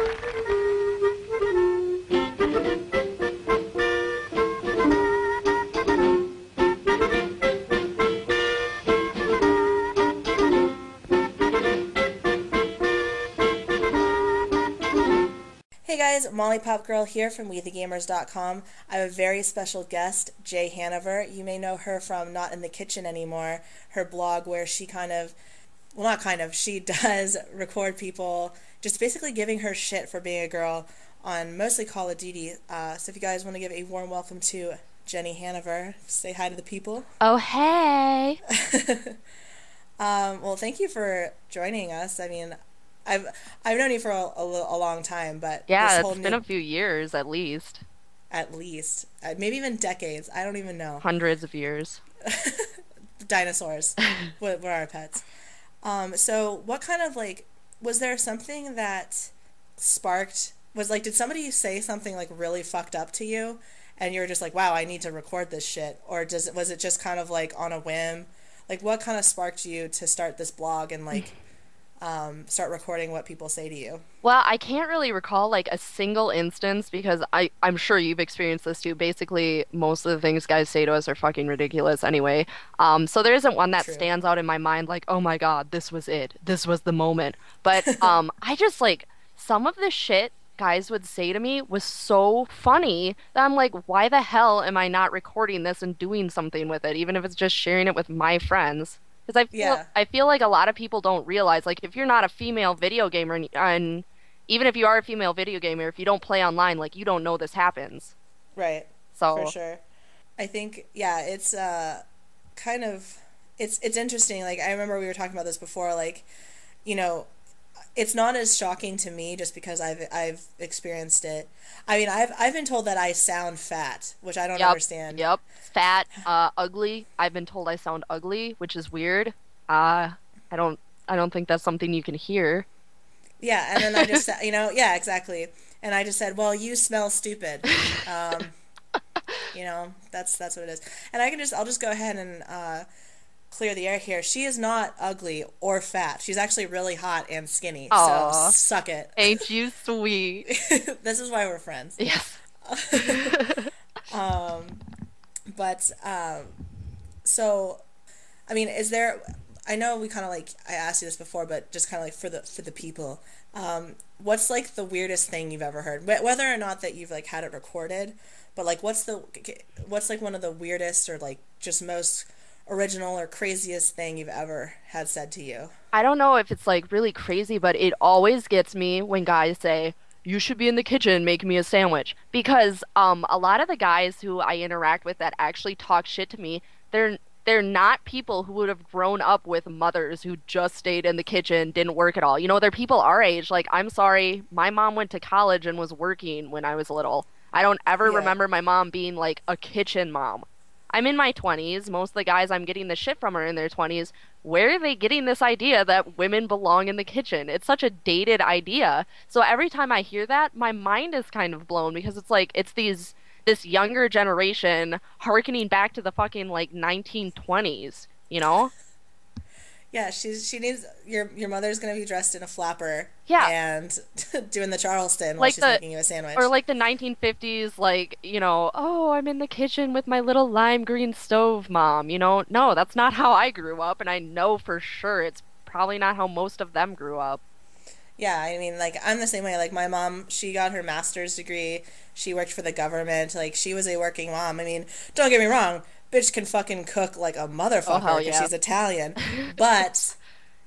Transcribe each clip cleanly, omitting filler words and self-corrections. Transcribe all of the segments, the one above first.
Hey guys, Molly Pop Girl here from wethegamerz.com. I have a very special guest, Jay Haniver. You may know her from Not in the Kitchen Anymore, her blog where she she does record people just basically giving her shit for being a girl on mostly Call of Duty. So if you guys want to give a warm welcome to Jenny Haniver, say hi to the people. Oh, hey. Well, thank you for joining us. I mean, I've known you for a long time, but Yeah, it's been a few years at least. At least. Maybe even decades. I don't even know. Hundreds of years. Dinosaurs were our pets. So what kind of, like, was there something that sparked, did somebody say something, like, really fucked up to you, and you were just like, wow, I need to record this shit? Or was it just kind of, like, on a whim? Like, what kind of sparked you to start this blog and, like, start recording what people say to you? Well, I can't really recall like a single instance because I'm sure you've experienced this too. Basically, most of the things guys say to us are fucking ridiculous anyway. So there isn't one that True. stands out in my mind like, oh my God, this was it. This was the moment. But I just like some of the shit guys would say to me was so funny that I'm like, why the hell am I not recording this and doing something with it, even if it's just sharing it with my friends? Because I feel like a lot of people don't realize, like, if you're not a female video gamer, and even if you are a female video gamer, if you don't play online, like, you don't know this happens. Right. So for sure. I think, yeah, it's kind of, it's interesting. Like, I remember we were talking about this before, like, you know, it's not as shocking to me just because I've experienced it. I mean, I've been told that I sound fat, which I don't understand. Yep. Fat, ugly. I've been told I sound ugly, which is weird. I don't think that's something you can hear. Yeah, and then I just said, yeah, exactly. And I just said, well, you smell stupid. That's what it is. And I'll just go ahead and clear the air here. She is not ugly or fat. She's actually really hot and skinny. Aww. So suck it. Ain't you sweet? This is why we're friends. Yes. So, I mean, is there? I know we kind of like I asked you this before, but just kind of like for the people, what's like the weirdest thing you've ever heard? Whether or not that you've like had it recorded, but like what's like one of the weirdest or like just most original or craziest thing you've ever had said to you? I don't know if it's like really crazy, but it always gets me when guys say, you should be in the kitchen making me a sandwich. Because a lot of the guys who I interact with that actually talk shit to me, they're not people who would have grown up with mothers who just stayed in the kitchen, didn't work at all. You know, they're people our age. Like, I'm sorry, my mom went to college and was working when I was little. I don't ever remember my mom being like a kitchen mom. I'm in my 20s. Most of the guys I'm getting the shit from are in their 20s. Where are they getting this idea that women belong in the kitchen? It's such a dated idea. So every time I hear that, my mind is kind of blown because it's like it's this younger generation hearkening back to the fucking like 1920s, you know? Yeah, she needs your mother's gonna be dressed in a flapper, and doing the Charleston while she's making you a sandwich, or like the 1950s, like, you know, oh, I'm in the kitchen with my little lime green stove, mom. You know, no, that's not how I grew up, and I know for sure it's probably not how most of them grew up. Yeah, I mean, like, I'm the same way. Like, my mom, she got her master's degree. She worked for the government. Like, she was a working mom. I mean, don't get me wrong. Bitch can fucking cook like a motherfucker because she's Italian. But,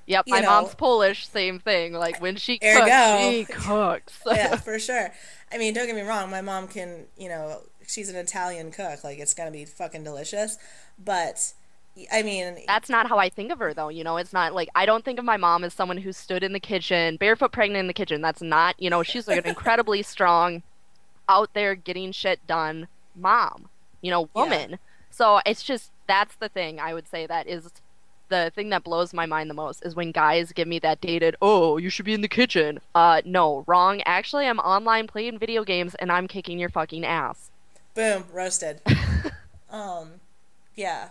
yep, my mom's Polish, same thing. Like, when she cooks, she cooks. Yeah, for sure. I mean, don't get me wrong. My mom can, she's an Italian cook. Like, it's going to be fucking delicious. But, I mean, that's not how I think of her, though. You know, it's not like I don't think of my mom as someone who stood in the kitchen, barefoot pregnant in the kitchen. That's not, she's like an incredibly strong, out there getting shit done mom, woman. Yeah. So it's just, that's the thing I would say that is the thing that blows my mind the most is when guys give me that dated, oh, you should be in the kitchen. No, wrong. Actually, I'm online playing video games and I'm kicking your fucking ass. Boom, roasted. Yeah.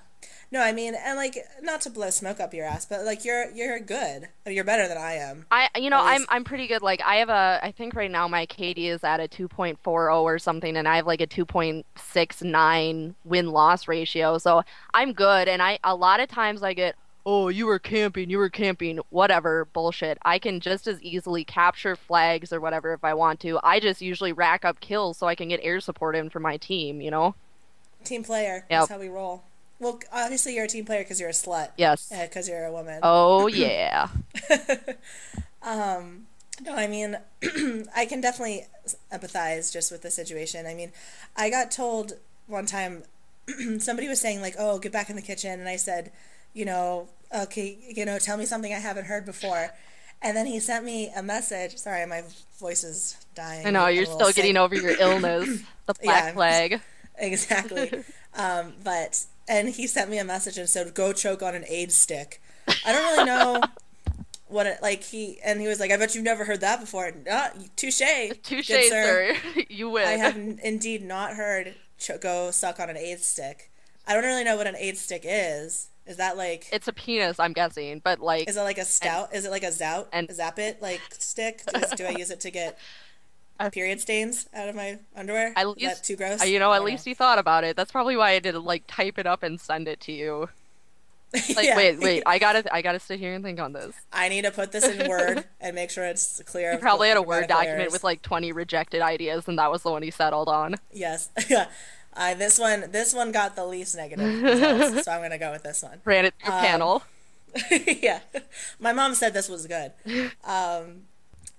No, I mean, and like not to blow smoke up your ass, but like you're good. You're better than I am, at least. I'm pretty good. Like I think right now my KD is at a 2.40 or something, and I have like a 2.69 win-loss ratio. So I'm good. And a lot of times I get, oh, you were camping, whatever, bullshit. I can just as easily capture flags or whatever if I want to. I just usually rack up kills so I can get air support in for my team, you know? Team player. Yep. That's how we roll. Well, obviously you're a team player because you're a slut. Yes. Because you're a woman. Oh yeah. No, I mean, I can definitely empathize just with the situation. I mean, I got told one time somebody was saying like, "Oh, get back in the kitchen," and I said, okay, tell me something I haven't heard before. And then he sent me a message. Sorry, my voice is dying. I know, I'm you're a little still sick. getting over your illness, the black Yeah, flag. exactly. And he sent me a message and said, "Go choke on an AIDS stick." I don't really know what it like. He was like, "I bet you've never heard that before." Touche, Touche, good sir. sir. You I win. have indeed not heard go suck on an AIDS stick. I don't really know what an AIDS stick is. Is that like? It's a penis, I'm guessing, but like, Is it like a and stout? Is it like a zout? and A zap it like stick? Do I use it to get I, period stains out of my underwear? at Is that least, too gross? I at don't know. least you thought about it. That's probably why I did like type it up and send it to you. Like, Yeah. wait, I gotta sit here and think on this. I need to put this in Word and make sure it's clear He of probably had a Word grammatical document with errors. like 20 rejected ideas, and that was the one he settled on. Yes. Yeah. This one got the least negative results, so I'm gonna go with this one. Ran it through Um, panel. yeah. My mom said this was good.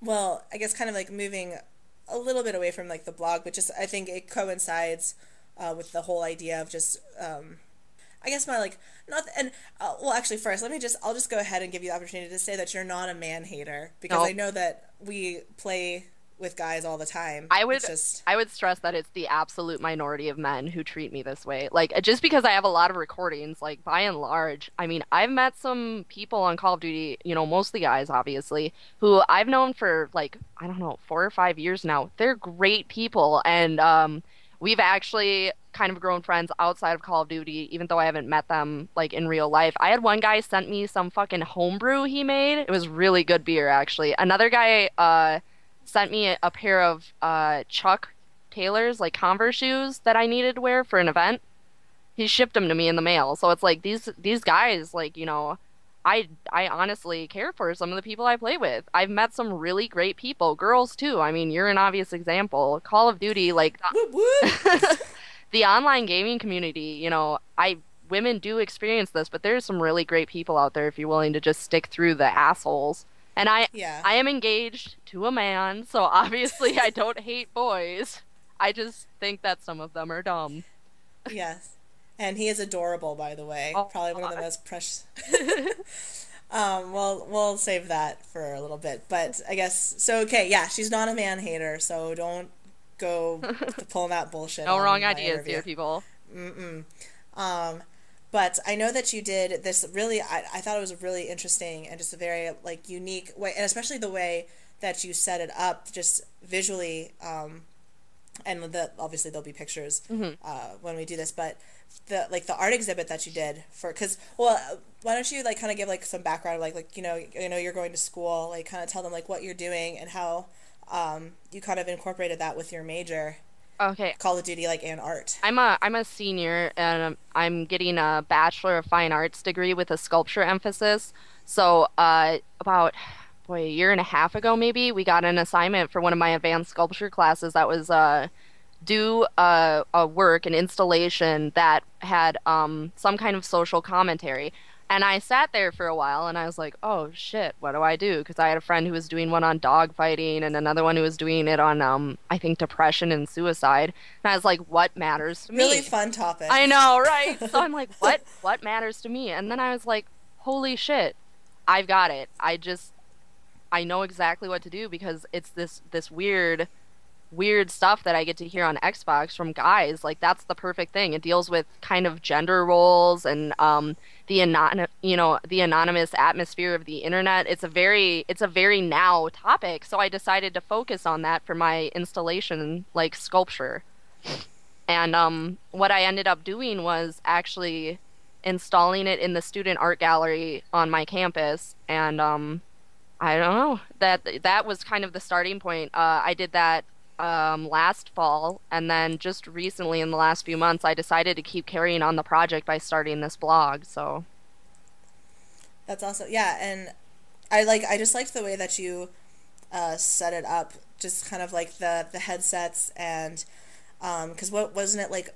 Well, I guess kind of like moving a little bit away from like the blog, but just I think it coincides with the whole idea of just I guess my like not and well actually first I'll just go ahead and give you the opportunity to say that you're not a man hater because I No, know that we play with guys all the time. I It's would just I would stress that it's the absolute minority of men who treat me this way. Like just because I have a lot of recordings, like by and large, I mean, I've met some people on Call of Duty, mostly guys obviously, who I've known for like, I don't know, 4 or 5 years now. They're great people and we've actually kind of grown friends outside of Call of Duty, even though I haven't met them like in real life. I had one guy sent me some fucking homebrew he made. It was really good beer, actually. Another guy sent me a pair of Chuck Taylors, like Converse shoes that I needed to wear for an event. He shipped them to me in the mail. So it's like these guys, like, I honestly care for some of the people I play with. I've met some really great people, girls too. I mean, you're an obvious example. Call of Duty, like whoop whoop. the online gaming community, I women do experience this, but there's some really great people out there if you're willing to just stick through the assholes. And Yeah. I am engaged to a man, so obviously I don't hate boys. I just think that some of them are dumb. Yes. And he is adorable, by the way. Oh Probably one of the God. most precious. We'll save that for a little bit. But I guess so. Okay, yeah, she's not a man hater, so don't go pulling that bullshit No wrong on my ideas interview. here, people. Mm-mm. Um, but I know that you did this really. I thought it was really interesting and just a very like unique way, and especially the way that you set it up, just visually. And obviously there'll be pictures Hmm. when we do this, but the art exhibit that you did for because well why don't you like kind of give like some background like you're going to school, like kind of tell them like what you're doing and how you kind of incorporated that with your major, Okay, Call of Duty, like, and art. I'm a senior and I'm getting a Bachelor of Fine Arts degree with a sculpture emphasis. So about a year and a half ago maybe we got an assignment for one of my advanced sculpture classes that was do a work, an installation that had some kind of social commentary. And I sat there for a while and I was like, oh shit, what do I do? Because I had a friend who was doing one on dog fighting and another one who was doing it on, I think, depression and suicide. And I was like, what matters to Really me? fun topic. I know, right? So I'm like, what matters to me? And then I was like, holy shit, I've got it. I know exactly what to do because it's this weird stuff that I get to hear on Xbox from guys. Like that's the perfect thing. It deals with kind of gender roles and the anonymous atmosphere of the internet. It's a very now topic. So I decided to focus on that for my installation, like sculpture. And what I ended up doing was actually installing it in the student art gallery on my campus, and I don't know. That was kind of the starting point. I did that last fall, and then just recently, in the last few months, I decided to keep carrying on the project by starting this blog. So That's also, yeah, and I just liked the way that you set it up, just kind of like the headsets and because what wasn't it like,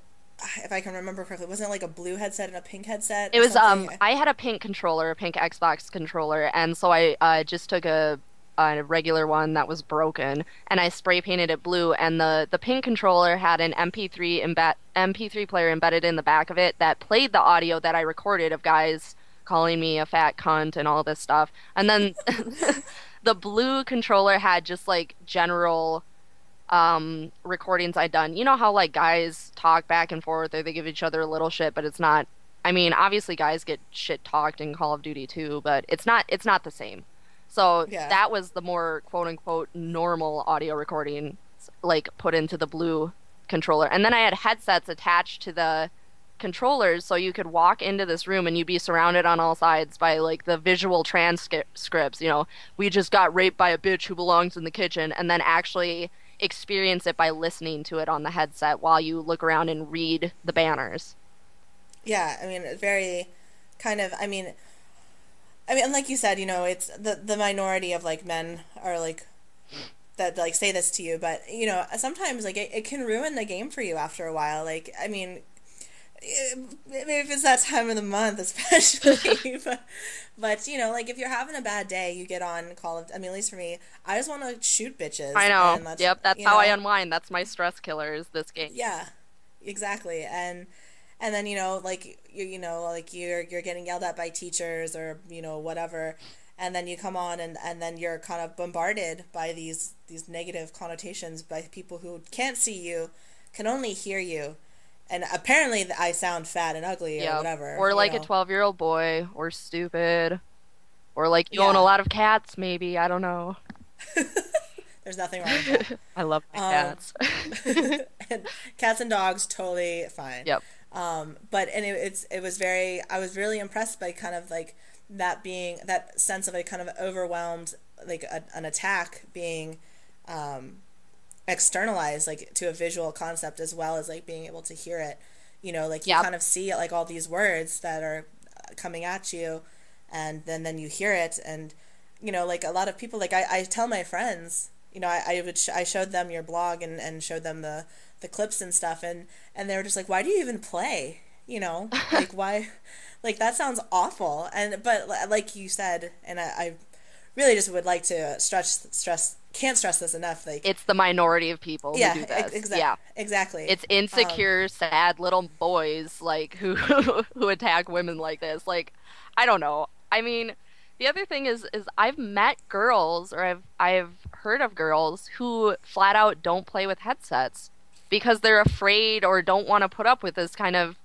if I can remember correctly, wasn't it like a blue headset and a pink headset it or was something? I had a pink controller, a pink Xbox controller, and so I just took a regular one that was broken and I spray painted it blue, and the pink controller had an MP3 player embedded in the back of it that played the audio that I recorded of guys calling me a fat cunt and all this stuff. And then the blue controller had just like general recordings I'd done. You know how like guys talk back and forth or they give each other a little shit, but it's not, I mean, obviously guys get shit talked in Call of Duty too, but it's not the same. So Yeah. that was the more quote unquote normal audio recording like put into the blue controller. And then I had headsets attached to the controllers so you could walk into this room and you'd be surrounded on all sides by like the visual transcripts, we just got raped by a bitch who belongs in the kitchen, and then actually experience it by listening to it on the headset while you look around and read the banners. Yeah, I mean, very kind of, and like you said, it's the minority of like men are like that like say this to you, but sometimes like it can ruin the game for you after a while. Like, I mean, maybe if it's that time of the month, especially, but like if you're having a bad day, you get on Call of. I mean, at least for me, I just want to shoot bitches. I know. And that's, Yep, that's how I unwind. That's my stress killer is this game. Yeah, exactly, and then like like you're getting yelled at by teachers or whatever, and then you come on and then you're kind of bombarded by these negative connotations by people who can't see you, can only hear you. And apparently I sound fat and ugly or whatever. Or like a 12-year-old boy, or stupid, or like you own a lot of cats, maybe. I don't know. There's nothing wrong with that. I love my cats. And cats and dogs, totally fine. Yep. But and it was very, I was really impressed by kind of like that being, that sense of a kind of overwhelmed, like an attack being externalized like to a visual concept as well as like being able to hear it, like you kind of see it, like all these words that are coming at you, and then you hear it, and like a lot of people, like I tell my friends, I showed them your blog and showed them the clips and stuff, and they were just like, why do you even play, like why, like that sounds awful, but like you said, and I really just would like to can't stress this enough, like it's the minority of people who do this. Exactly. It's insecure, sad little boys like who who attack women like this. Like, I don't know. I mean, the other thing is I've met girls, or I've heard of girls who flat out don't play with headsets because they're afraid or don't want to put up with this kind of,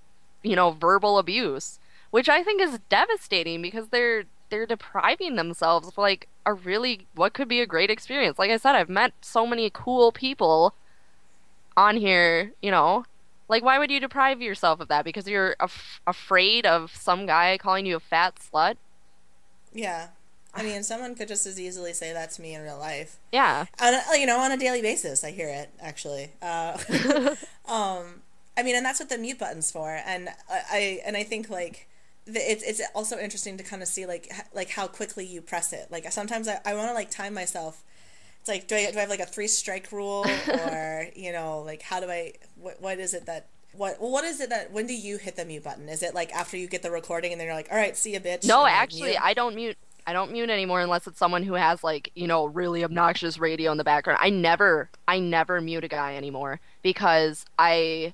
verbal abuse, which I think is devastating because they're depriving themselves of like a really what could be a great experience. Like I said, I've met so many cool people on here, like why would you deprive yourself of that because you're afraid of some guy calling you a fat slut? Yeah. I mean, someone could just as easily say that to me in real life. Yeah. On a daily basis, I hear it, actually. I mean, and that's what the mute button's for. And I think, like, it's also interesting to kind of see, like how quickly you press it. Like, sometimes I want to, like, time myself. It's like, do I have, like, a 3-strike rule? Or, like, how do I, what is it that, what is it that, when do you hit the mute button? Is it, like, after you get the recording and then you're like, all right, see ya, bitch? No, and, like, actually, mute? I don't mute anymore unless it's someone who has like, really obnoxious radio in the background. I never mute a guy anymore because I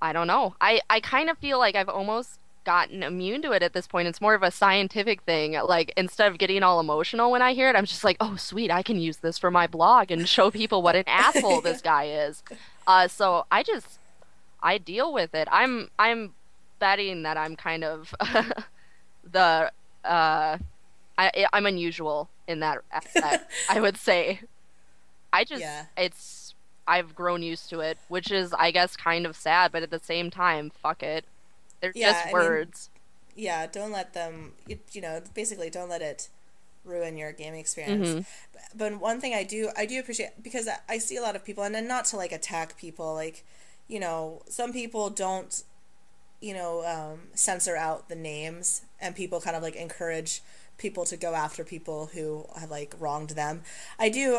don't know. I kind of feel like I've almost gotten immune to it at this point. It's more of a scientific thing. Like instead of getting all emotional when I hear it, I'm just like, "Oh, sweet, I can use this for my blog and show people what an asshole this guy is." So I deal with it. I'm betting that I'm kind of the I'm unusual in that aspect, I would say. Yeah. I've grown used to it, which is, I guess, kind of sad, but at the same time, fuck it. They're Yeah, just I mean, words. yeah, don't let them, basically don't let it ruin your gaming experience. Hmm. But one thing I do appreciate, because I see a lot of people, and then not to like attack people, like, some people don't, censor out the names, and people kind of like encourage people to go after people who have like wronged them. I do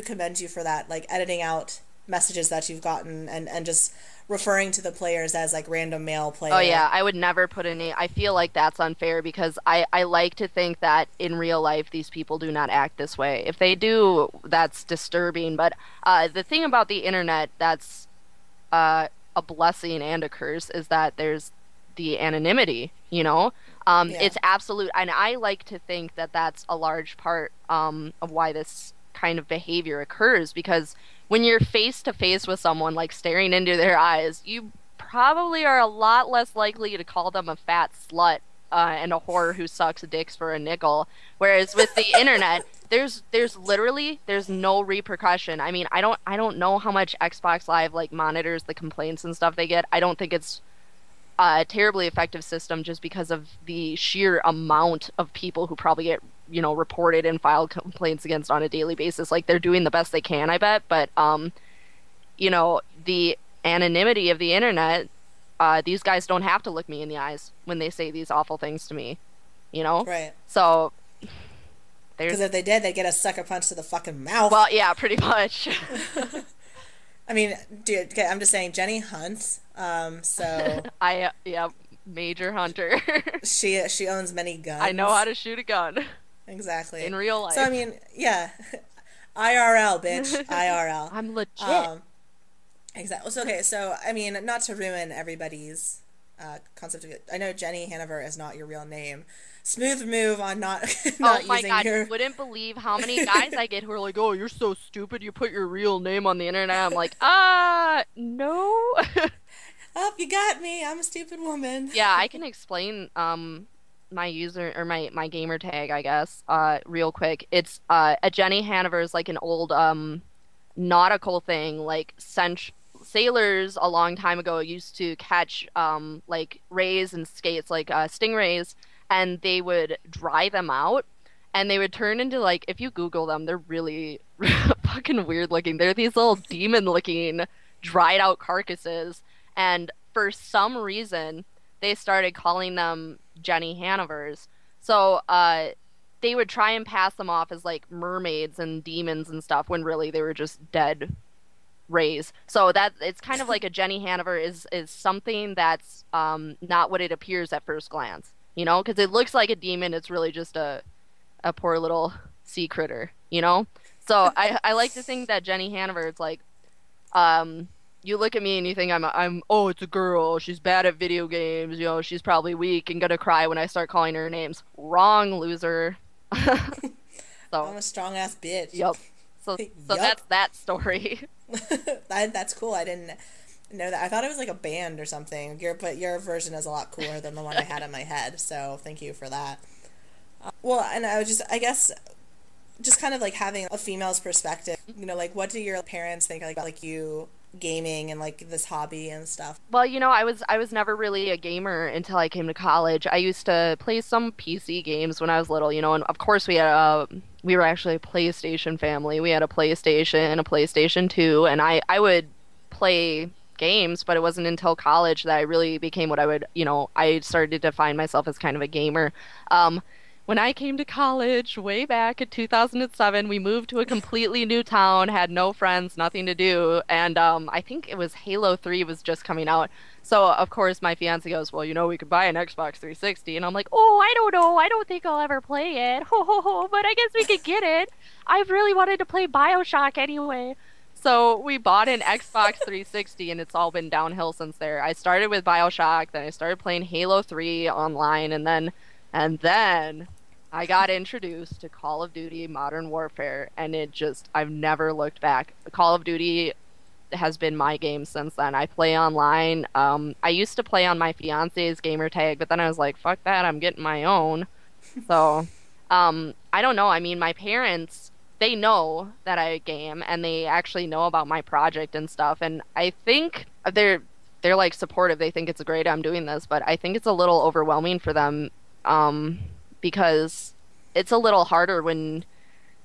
commend you for that, like editing out messages that you've gotten, and just referring to the players as like random male Oh player. yeah, I would never put any. I feel like that's unfair because I like to think that in real life these people do not act this way. If they do, that's disturbing. But the thing about the internet that's a blessing and a curse is that there's the anonymity, you know? Yeah. It's absolute, and I like to think that that's a large part of why this kind of behavior occurs because when you're face to face with someone, like staring into their eyes, you probably are a lot less likely to call them a fat slut and a whore who sucks dicks for a nickel. Whereas with the internet, there's literally there's no repercussion. I mean, I don't know how much Xbox Live like monitors the complaints and stuff they get. I don't think it's a terribly effective system just because of the sheer amount of people who probably get, reported and filed complaints against on a daily basis. Like they're doing the best they can, I bet. But the anonymity of the internet, these guys don't have to look me in the eyes when they say these awful things to me, you know? Right. So Because there's, if they did, they'd get a sucker punch to the fucking mouth. well, yeah, pretty much. I mean, dude, okay, I'm just saying, Jenny hunts, so Yeah, major hunter. she owns many I know how guns. to shoot a gun Exactly. in real So I life. mean, yeah, IRL, bitch, IRL. I'm legit. Um, exactly. So okay, so I mean, not to ruin everybody's concept of it. I know Jenny Haniver is not your real name. Smooth move on not Oh not my using God, you your. wouldn't believe how many guys I get who are like, "Oh, you're so stupid. You put your real name on the internet." I'm like, no." Oh, you got me. I'm a stupid woman. Yeah, I can explain my user or my gamer tag, I guess, real quick. It's a Jenny Hanover is like an old nautical thing, like sailors a long time ago used to catch like rays and skates, like stingrays, and they would dry them out, and they would turn into like if you Google them, they're really fucking weird looking. They're these little demon looking dried out carcasses, and for some reason they started calling them Jenny Hanivers. So they would try and pass them off as like mermaids and demons and stuff when really they were just dead rays. So that it's kind of like a Jenny Haniver is something that's not what it appears at first glance, because it looks like a demon. It's really just a poor little sea critter. So I like to think that Jenny Haniver is like you look at me and you think oh, it's a girl, she's bad at video games, she's probably weak and gonna cry when I start calling her names. Wrong, loser. So I'm a strong ass bitch. yep. So Yup. that's that story. That's cool. I didn't know that. I thought it was like a band or something. But your version is a lot cooler than the one I had in my head. So thank you for that. Well, and I guess, just kind of like having a female's perspective. Like what do your parents think like you gaming and like this hobby and stuff? Well, I was never really a gamer until I came to college. I used to play some PC games when I was little, and of course we were actually a PlayStation family. We had a PlayStation 2, and I would play games, but it wasn't until college that I really became what I started to define myself as kind of a gamer. When I came to college way back in 2007, we moved to a completely new town, had no friends, nothing to do, and I think it was Halo 3 was just coming out. So, of course, my fiance goes, "Well, we could buy an Xbox 360." And I'm like, "Oh, I don't know. I don't think I'll ever play it. Ho, ho, ho, but I guess we could get it. I really wanted to play BioShock anyway." So we bought an Xbox 360, and it's all been downhill since there. I started with BioShock, then I started playing Halo 3 online, and then I got introduced to Call of Duty Modern Warfare, and I've never looked back. Call of Duty has been my game since then. I play online. I used to play on my fiance's gamer tag, but then I was like, fuck that, I'm getting my own. So, I don't know. I mean, my parents, they know that I game, and they actually know about my project and stuff, and I think they're like supportive. They think it's great I'm doing this, but I think it's a little overwhelming for them, um, because it's a little harder when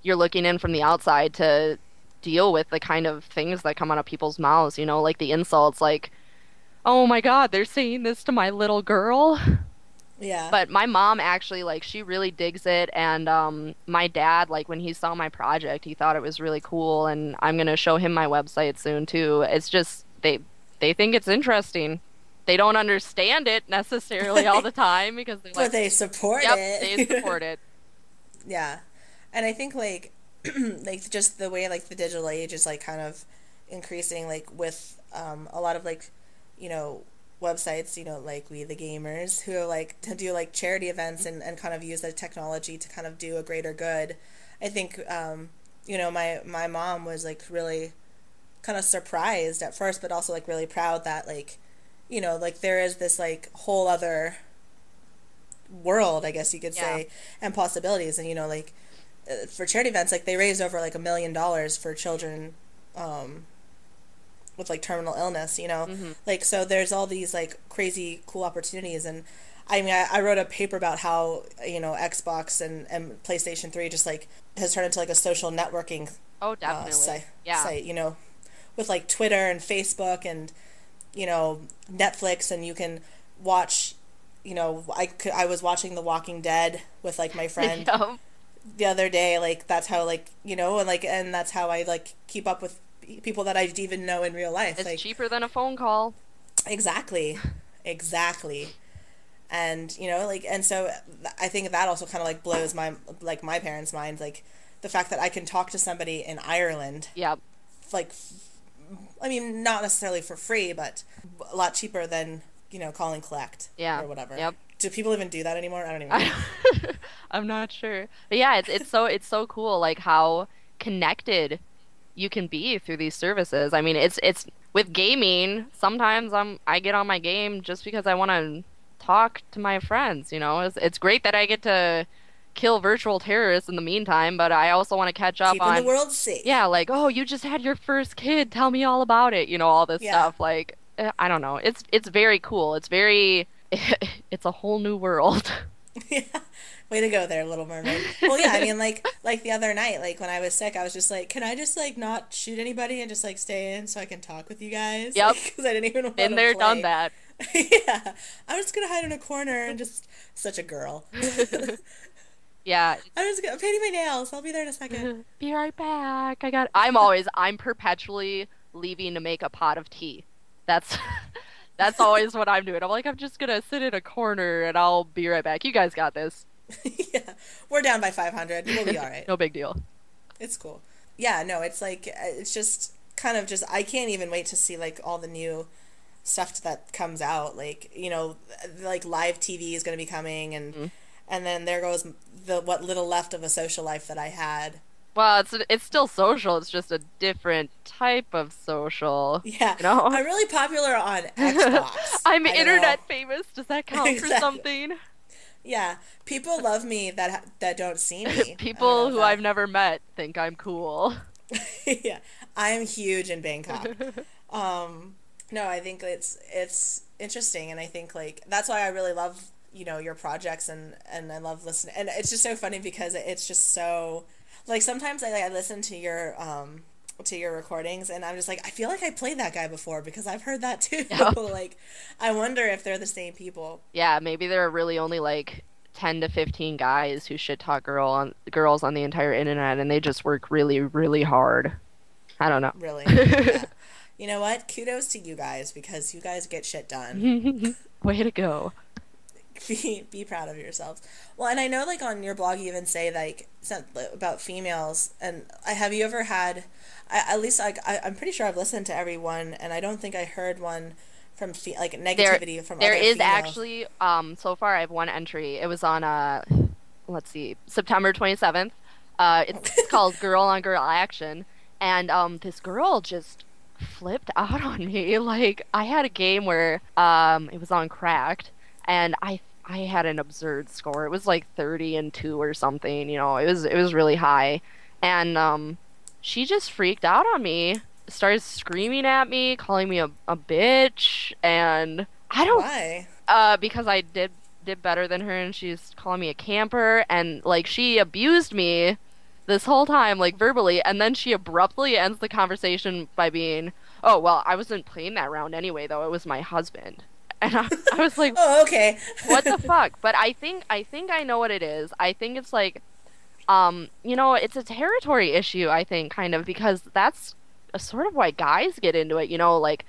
you're looking in from the outside to deal with the kind of things that come out of people's mouths, like the insults, like, oh my God, they're saying this to my little girl. Yeah. But my mom actually, like, she really digs it, and my dad, like, when he saw my project, he thought it was really cool, and I'm gonna show him my website soon too. It's just they think it's interesting. They don't understand it necessarily all the time because they're But like, they support yep, it. they support it. Yeah. And I think like like just the way like the digital age is like kind of increasing like with a lot of like, you know, websites, you know, like We the Gamers, who like to do like charity events and kind of use the technology to kind of do a greater good. I think you know, my mom was like really kind of surprised at first, but also like really proud that like, you know, like there is this like whole other world, I guess you could Yeah. say, and possibilities. And you know, like for charity events, like they raised over like $1 million for children with like terminal illness, you know, Hmm. like so there's all these like crazy cool opportunities. And I mean, I wrote a paper about how, you know, Xbox and PlayStation 3 just like has turned into like a social networking Oh, definitely. site, Yeah. you know, with like Twitter and Facebook and, you know, Netflix. And you can watch, you know, I was watching The Walking Dead with like my friend Yep. the other day. Like that's how, like, you know, and like, and that's how I like keep up with people that I even know in real life. It's Like cheaper than a phone call. exactly, exactly. And you know, like, and so I think that also kind of like blows my parents' mind, like the fact that I can talk to somebody in Ireland, Yep. like, I mean, not necessarily for free, but a lot cheaper than, you know, call and collect Yeah. or whatever. Yep. Do people even do that anymore? I don't even know. I'm not sure. But yeah, it's so cool like how connected you can be through these services. I mean, it's with gaming, sometimes I get on my game just because I want to talk to my friends, you know. It's great that I get to kill virtual terrorists in the meantime, but I also want to catch up Keeping the on, world safe. yeah, like, oh, you just had your first kid, tell me all about it, all this Yeah. stuff. Like, I don't know. It's very cool. It's very it's a whole new world. Yeah. Way to go there, Little Mermaid. Well, yeah, I mean, like the other night, like when I was sick, I was just like, can I just like not shoot anybody and just like stay in so I can talk with you guys? Yep. Because I didn't even want Been to there, done play. that. Yeah. I'm just gonna hide in a corner and just such a girl. Yeah. I'm just gonna painting my nails. I'll be there in a second. Be right back. I'm perpetually leaving to make a pot of tea. That's that's always what I'm doing. I'm like, I'm just gonna sit in a corner and I'll be right back. You guys got this. Yeah. We're down by 500. We'll be all right. No big deal. It's cool. Yeah, no, it's like it's just kind of just I can't even wait to see like all the new stuff that comes out. Like, you know, like live TV is going to be coming, and then there goes the what little left of a social life that I had. Well, it's still social. It's just a different type of social. Yeah. You know? I'm really popular on Xbox. I'm I don't internet know. famous. Does that count for Exactly. something? Yeah. People love me that don't see me. I don't know People if who I've never met think I'm cool. Yeah. I'm huge in Bangkok. No, I think it's interesting, and I think like that's why I really love, you know, your projects, and I love listening. And it's just so funny because it's just so like sometimes I listen to your recordings and I'm just like I feel like I played that guy before because I've heard that too. Yeah. Like I wonder if they're the same people. Yeah, maybe there are really only like 10 to 15 guys who shit talk girls on the entire internet, and they just work really, really hard. I don't know. Really. Yeah. You know what? Kudos to you guys because you guys get shit done. Way to go. Be proud of yourselves. Well, and I know like on your blog you even say like about females, and have you ever had at least like I'm pretty sure I've listened to every one, and I don't think I heard one from like There, negativity from there other is females. actually, so far I have one entry. It was on, let's see, September 27th. It's called Girl on Girl Action. And, this girl just flipped out on me. Like, I had a game where, it was on Cracked, and I had an absurd score. It was like 30-2 or something, it was really high. And, she just freaked out on me started screaming at me, calling me a bitch, and I don't Why? because I did better than her, and she's calling me a camper, and like she abused me this whole time, like verbally, and then she abruptly ends the conversation by being, "Oh, well, I wasn't playing that round anyway, though. It was my husband." And I was like, Oh, okay. "What the fuck?" But I think I know what it is. I think it's like, it's a territory issue, I think, kind of, because that's sort of why guys get into it, like,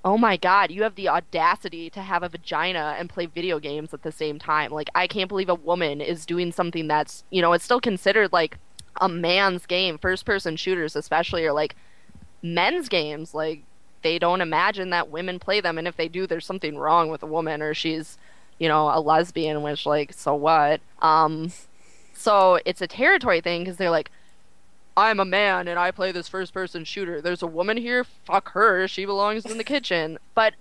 oh my God, you have the audacity to have a vagina and play video games at the same time. Like, I can't believe a woman is doing something that's, it's still considered like a man's game. First person shooters, especially, are like men's games. Like, they don't imagine that women play them. And if they do, there's something wrong with a woman, or she's, a lesbian, which, like, so what? So it's a territory thing because they're like, I'm a man and I play this first person shooter. There's a woman here, fuck her. She belongs in the kitchen. But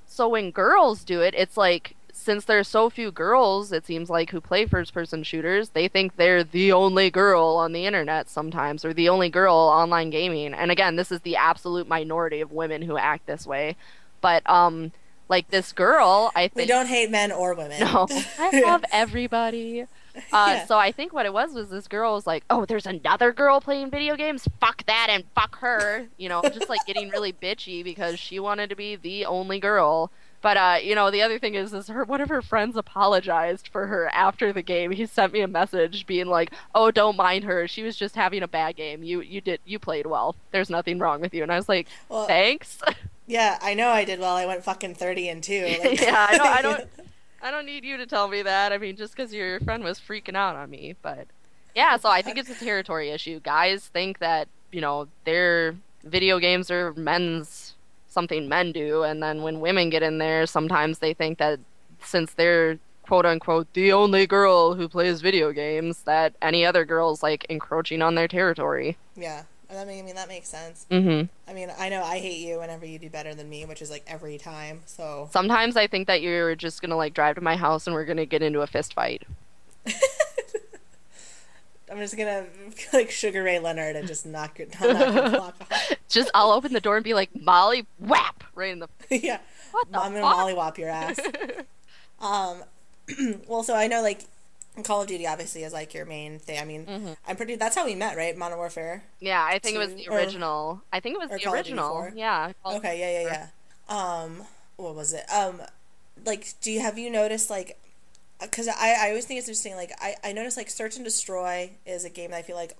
so when girls do it, it's like, since there's so few girls, it seems like, who play first person shooters, they think they're the only girl on the internet sometimes, or the only girl online gaming. And again, this is the absolute minority of women who act this way. But like this girl, I think We don't hate men or women. no, I love everybody. Yeah. So I think what it was this girl was like, oh, there's another girl playing video games? Fuck that and fuck her. Just like getting really bitchy because she wanted to be the only girl. But, the other thing is one of her friends apologized for her after the game. He sent me a message being like, oh, don't mind her. She was just having a bad game. You played well. There's nothing wrong with you. And I was like, Well, thanks. yeah, I know I did well. I went fucking 30-2. Like, Yeah, I don't need you to tell me that. I mean, just because your friend was freaking out on me. But yeah, so I think it's a territory issue. Guys think that, their video games are something men do. And then when women get in there, sometimes they think that since they're quote unquote the only girl who plays video games, that any other girl's like encroaching on their territory. Yeah. I mean, that makes sense. Mm-hmm. I mean, I know I hate you whenever you do better than me, which is like every time. So Sometimes I think that you're just gonna like drive to my house and we're gonna get into a fist fight. I'm just gonna like Sugar Ray Leonard and just knock your block off. Just I'll open the door and be like, Molly, whap, right in the. Yeah. What the I'm gonna fuck? mollywop your ass. Well, so I know like Call of Duty obviously is like your main thing. I mean, that's how we met, right? Modern Warfare. Yeah, I think it was the original. I think it was the Call of Duty original. 4. Yeah. Okay, yeah. What was it? Like, have you noticed like, because I always think it's interesting. Like, I noticed like Search and Destroy is a game that I feel like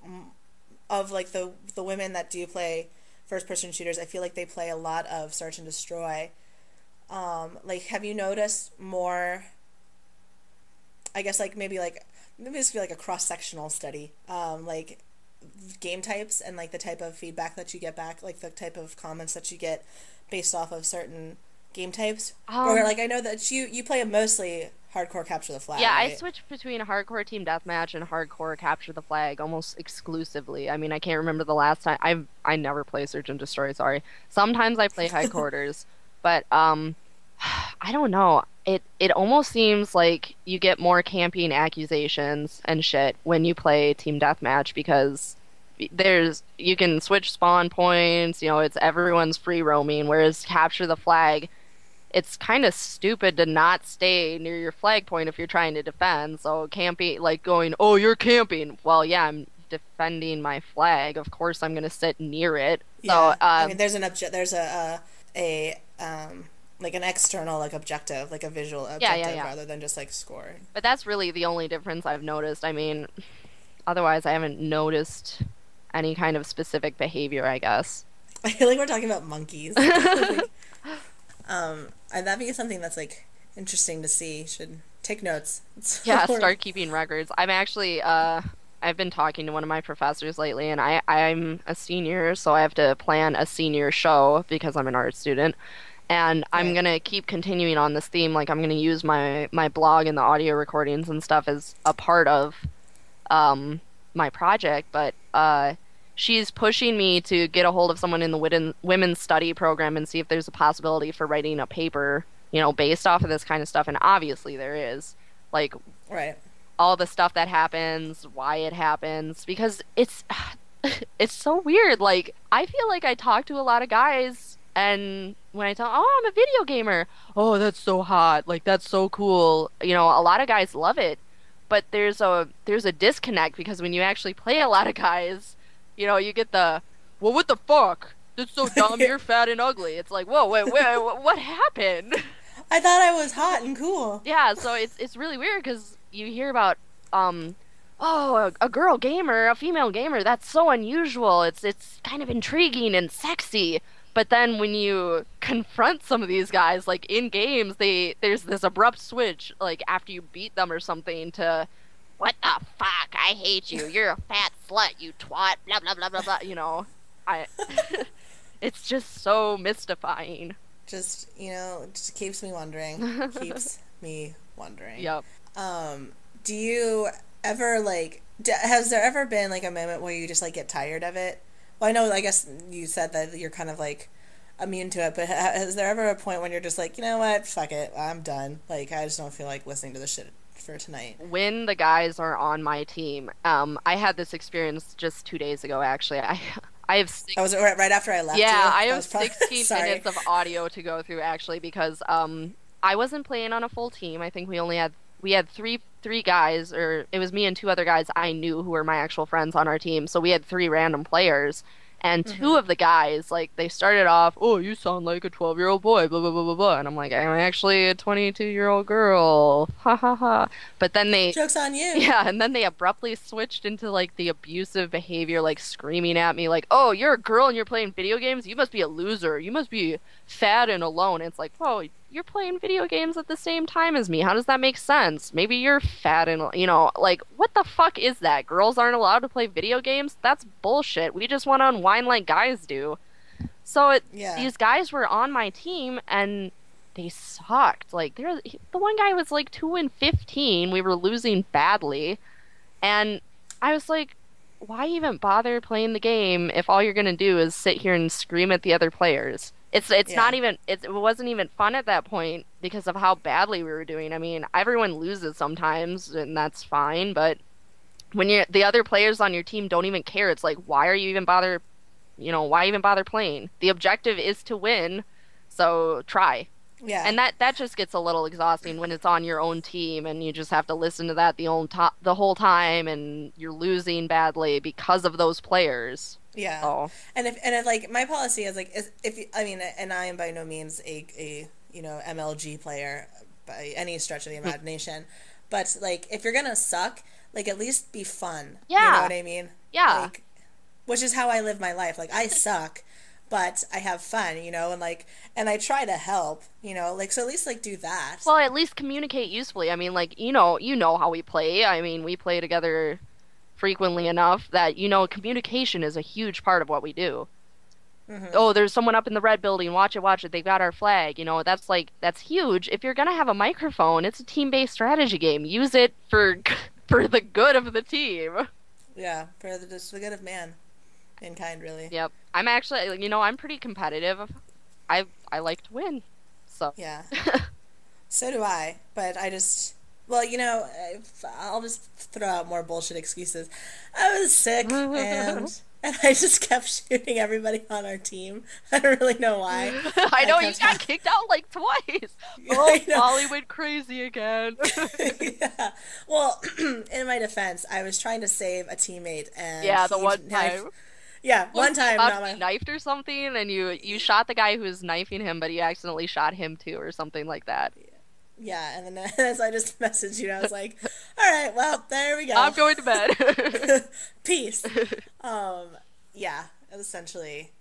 of like the women that do play first person shooters, I feel like they play a lot of Search and Destroy. Like, have you noticed more? I guess like maybe this could be like a cross sectional study. Like game types and like the type of feedback that you get back, like the type of comments that you get based off of certain game types. Or like I know that you play mostly hardcore capture the flag. Yeah, right? I switched between hardcore team deathmatch and hardcore capture the flag almost exclusively. I mean, I can't remember the last time. I never play Search and Destroy. Sorry. Sometimes I play headquarters, but I don't know. It almost seems like you get more camping accusations and shit when you play team deathmatch because you can switch spawn points. It's everyone's free roaming. Whereas capture the flag, it's kind of stupid to not stay near your flag point if you're trying to defend. So camping, like going, oh, you're camping. Well, yeah, I'm defending my flag. Of course, I'm gonna sit near it. Yeah. So I mean, there's like an external like objective, like a visual objective, yeah. rather than just like scoring. But that's really the only difference I've noticed. I mean, otherwise I haven't noticed any kind of specific behavior, I guess. I feel like we're talking about monkeys. And that be something that's like interesting to see. Should take notes. Yeah, start keeping records. I'm actually I've been talking to one of my professors lately, and I'm a senior, so I have to plan a senior show because I'm an art student. And I'm going to keep continuing on this theme. Like, I'm going to use my blog and the audio recordings and stuff as a part of my project. But she's pushing me to get a hold of someone in the women's study program and see if there's a possibility for writing a paper, based off of this kind of stuff. And obviously there is. Like, right. All the stuff that happens, why it happens. Because it's so weird. Like, I feel like I talk to a lot of guys, and when I tell, oh, I'm a video gamer, oh, that's so hot. Like, that's so cool. You know, a lot of guys love it, but there's a disconnect because when you actually play a lot of guys, you know, you get the, well, what the fuck? That's so dumb. You're fat and ugly. It's like, whoa, wait, what happened? I thought I was hot and cool. Yeah, so it's really weird because you hear about oh, a girl gamer, a female gamer, that's so unusual. It's kind of intriguing and sexy. But then when you confront some of these guys, like in games, there's this abrupt switch, like after you beat them or something, to what the fuck? I hate you. You're a fat slut, you twat. Blah blah blah blah blah. You know, I. It's just so mystifying. Just, it just keeps me wondering. Keeps me wondering. Yep. Do you ever, like, has there ever been, like, a moment where you just, like, get tired of it? Well, I know, I guess you said that you're kind of, like, immune to it, but has there ever a point when you're just like, you know what, fuck it, I'm done. Like, I just don't feel like listening to this shit for tonight. When the guys are on my team, I had this experience just 2 days ago, actually. I have That was right after I left. Yeah, you? I That have was probably... 16 Sorry. minutes of audio to go through actually because I wasn't playing on a full team. I think we had three guys, or it was me and two other guys I knew who were my actual friends on our team. So we had three random players. And two of the guys, like, they started off, oh, you sound like a 12-year-old boy, blah, blah, blah, blah, blah. And I'm like, I'm actually a 22-year-old girl. Ha, ha, ha. But then they... Joke's on you. Yeah, and then they abruptly switched into, like, the abusive behavior, like, screaming at me, like, oh, you're a girl and you're playing video games? You must be a loser. You must be fat and alone. It's like, whoa, you're playing video games at the same time as me. How does that make sense? Maybe you're fat and, like, what the fuck is that? Girls aren't allowed to play video games? That's bullshit. We just want to unwind like guys do. So these guys were on my team and they sucked. Like, the one guy was like 2-15. We were losing badly. And I was like, why even bother playing the game if all you're going to do is sit here and scream at the other players? It's not even, it wasn't even fun at that point because of how badly we were doing. I mean, everyone loses sometimes and that's fine, but when the other players on your team don't even care, it's like, why even bother playing? The objective is to win, so try. Yeah. And that just gets a little exhausting when it's on your own team and you just have to listen to that the whole time and you're losing badly because of those players. Yeah. So. And if like my policy is like and I am by no means a MLG player by any stretch of the imagination, but like if you're gonna suck, like at least be fun. Yeah. You know what I mean? Yeah. Like, which is how I live my life. Like I suck, but I have fun, and I try to help, like so at least like do that. Well, at least communicate usefully. I mean, like, you know how we play. I mean, we play together frequently enough that, communication is a huge part of what we do. Mm-hmm. Oh, there's someone up in the red building. Watch it. They've got our flag. That's huge. If you're going to have a microphone, it's a team-based strategy game. Use it for the good of the team. Yeah, for the good of mankind, really. Yep. I'm actually, I'm pretty competitive. I like to win. So. Yeah. So do I. But I just... Well, I'll just throw out more bullshit excuses. I was sick, and I just kept shooting everybody on our team. I don't really know why. I know, you got kicked out like twice. Oh, Molly went crazy again. Yeah. Well, in my defense, I was trying to save a teammate, and yeah, the one time. Yeah, one time. He knifed or something, and you shot the guy who was knifing him, but you accidentally shot him too, or something like that. Yeah, and then as I just messaged you, I was like, all right, well, there we go. I'm going to bed. Peace. Yeah, essentially.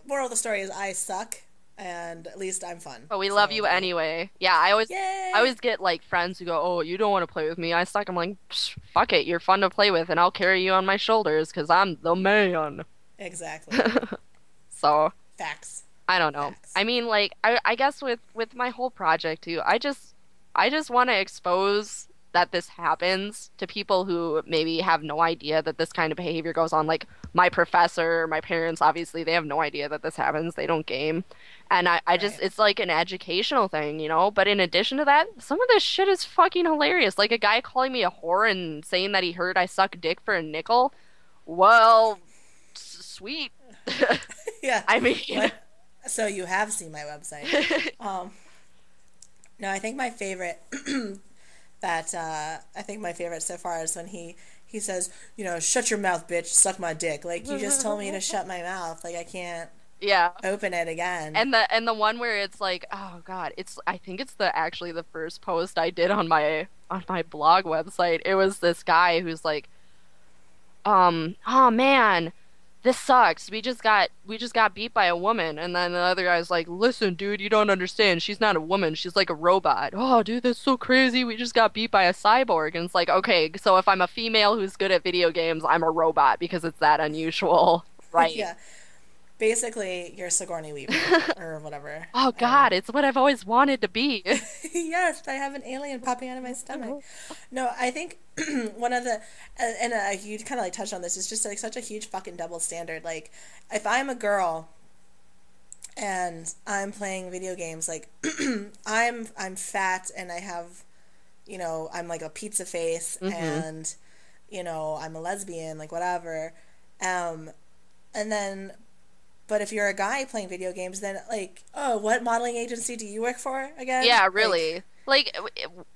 Moral of the story is I suck, and at least I'm fun. But we love you anyway. Yeah, I always get, like, friends who go, oh, you don't want to play with me. I suck. I'm like, fuck it, you're fun to play with, and I'll carry you on my shoulders, because I'm the man. Exactly. So. Facts. I don't know. Facts. I mean, like, I guess with my whole project too, I just want to expose that this happens to people who maybe have no idea that this kind of behavior goes on. Like my professor, my parents, obviously they have no idea that this happens. They don't game. And I just, it's like an educational thing, But in addition to that, some of this shit is fucking hilarious. Like a guy calling me a whore and saying that he heard I suck dick for a nickel. Well, sweet. Yeah. I mean, What? So you have seen my website. Um, no, I think my favorite I think my favorite so far is when he says, shut your mouth, bitch, suck my dick. Like you just told me to shut my mouth. Like I can't yeah. open it again. And the one where it's like, oh God, I think it's the actually the first post I did on my blog website. It was this guy who's like, oh man, this sucks. We just got beat by a woman. And then the other guy's like, listen, dude, you don't understand. She's not a woman. She's like a robot. Oh, dude, that's so crazy. We just got beat by a cyborg. And it's like, okay, so if I'm a female who's good at video games, I'm a robot because it's that unusual, right? Yeah. Basically, you're Sigourney Weaver or whatever. Oh God, it's what I've always wanted to be. Yes, I have an alien popping out of my stomach. No, I think one of the you kind of like touched on this. It's just like such a huge fucking double standard. Like, if I'm a girl and I'm playing video games, like I'm fat and I have, I'm like a pizza face and I'm a lesbian, like whatever, and then. But if you're a guy playing video games, then like, oh, what modeling agency do you work for again? Yeah, really. Like,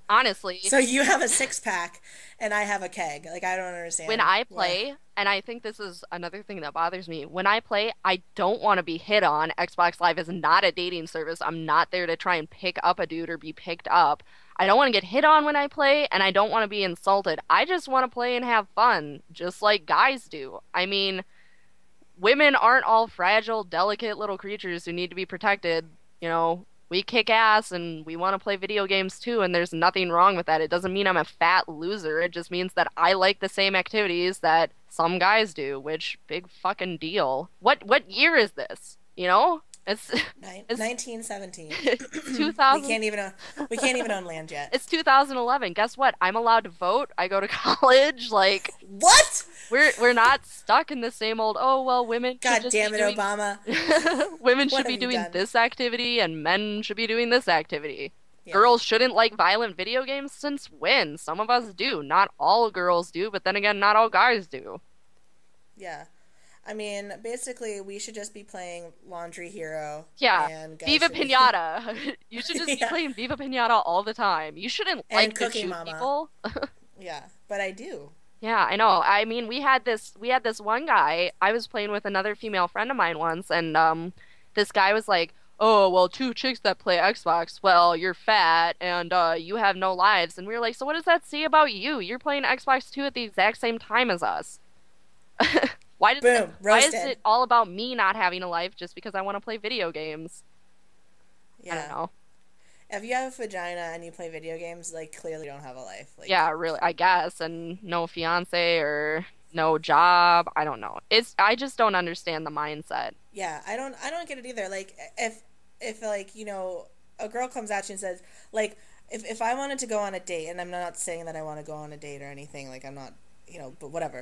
honestly. So you have a six pack, and I have a keg. Like, I don't understand. When I play, and I think this is another thing that bothers me, when I play, I don't want to be hit on. Xbox Live is not a dating service. I'm not there to try and pick up a dude or be picked up. I don't want to get hit on when I play, and I don't want to be insulted. I just want to play and have fun, just like guys do. I mean, women aren't all fragile, delicate little creatures who need to be protected. We kick ass and we want to play video games too, and there's nothing wrong with that. It doesn't mean I'm a fat loser. It just means that I like the same activities that some guys do, which big fucking deal. What year is this? It's 1917. 2000. We can't even own land yet. It's 2011. Guess what? I'm allowed to vote. I go to college. Like, what? We're not stuck in the same old, oh well, women God should just damn be it, doing Obama. women What should be have you doing done? this activity and men should be doing this activity. Yeah. Girls shouldn't like violent video games since when? Some of us do. Not all girls do, but then again, not all guys do. Yeah. I mean, basically, we should just be playing Laundry Hero. Yeah. And Viva Pinata. You should just be Yeah. playing Viva Pinata all the time. You shouldn't And like to Cookie shoot Mama. people. Yeah, but I do. Yeah, I know. I mean, we had this one guy. I was playing with another female friend of mine once, and this guy was like, "Oh, well, two chicks that play Xbox. Well, you're fat and you have no lives." And we were like, "So what does that say about you? You're playing Xbox 2 at the exact same time as us." Why Boom, why is roasted. it all about me not having a life just because I want to play video games? I Yeah. don't know. If you have a vagina and you play video games, like, clearly you don't have a life. Like, Yeah, really, I guess, and no fiance or no job. I don't know. I just don't understand the mindset. yeah, I don't get it either. Like, if like, a girl comes at you and says, like, if I wanted to go on a date, and I'm not saying that I want to go on a date or anything, like, I'm not, but whatever.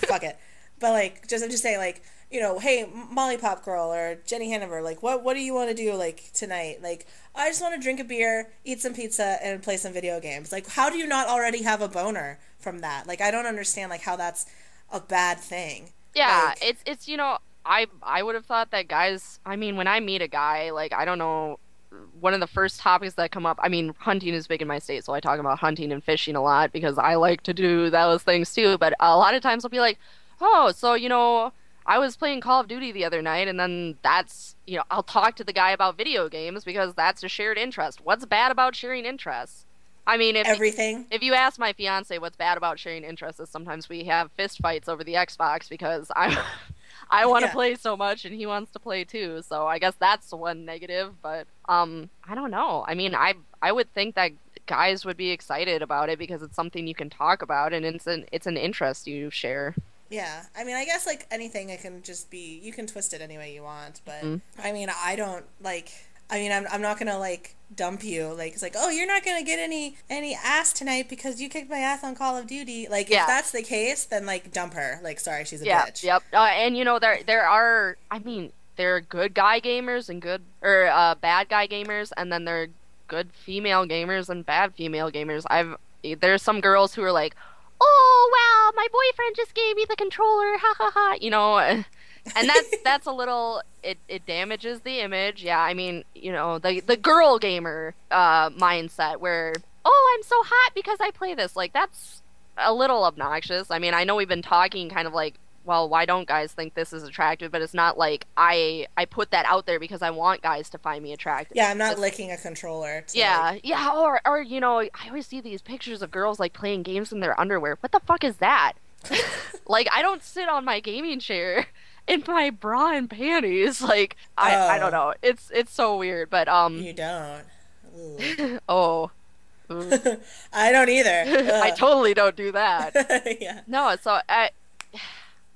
Fuck it. But, like, I'm just saying, like, hey, Molly Pop Girl or Jenny Haniver, like, what do you want to do, like, tonight? Like, I just want to drink a beer, eat some pizza, and play some video games. Like, how do you not already have a boner from that? Like, I don't understand, like, how that's a bad thing. Yeah, Like, it's I would have thought that guys, I mean, when I meet a guy, like, I don't know, one of the first topics that come up, I mean, hunting is big in my state, so I talk about hunting and fishing a lot because I like to do those things too, but a lot of times I'll be like, "Oh, so, I was playing Call of Duty the other night," and then that's, I'll talk to the guy about video games because that's a shared interest. What's bad about sharing interests? I mean, everything. if you ask my fiance what's bad about sharing interests, is sometimes we have fist fights over the Xbox because I want to Yeah. play so much and he wants to play too. So I guess that's one negative, but I don't know. I mean, I would think that guys would be excited about it because it's something you can talk about and it's an interest you share. Yeah, I mean, I guess, like, anything, it can just be, you can twist it any way you want, but, Mhm. I mean, I don't, like, I'm not gonna, like, dump you, like, it's like, oh, you're not gonna get any ass tonight because you kicked my ass on Call of Duty, like, Yeah. if that's the case, then, like, dump her, like, sorry, she's a Yeah, bitch. yep. And there are, I mean, there are good guy gamers and bad guy gamers, and then there are good female gamers and bad female gamers. There's some girls who are like, oh wow, my boyfriend just gave me the controller, ha ha ha, and that's a little it damages the image. Yeah, I mean, the girl gamer mindset where, oh, I'm so hot because I play this. Like that's a little obnoxious. I mean, I know we've been talking kind of like, well, why don't guys think this is attractive? But it's not like I put that out there because I want guys to find me attractive. Yeah, I'm not licking a controller. Yeah, yeah, or I always see these pictures of girls like playing games in their underwear. What the fuck is that? Like, I don't sit on my gaming chair in my bra and panties. Like, I don't know. It's so weird, but You don't. oh. Ooh. I don't either. I totally don't do that. Yeah. No, so if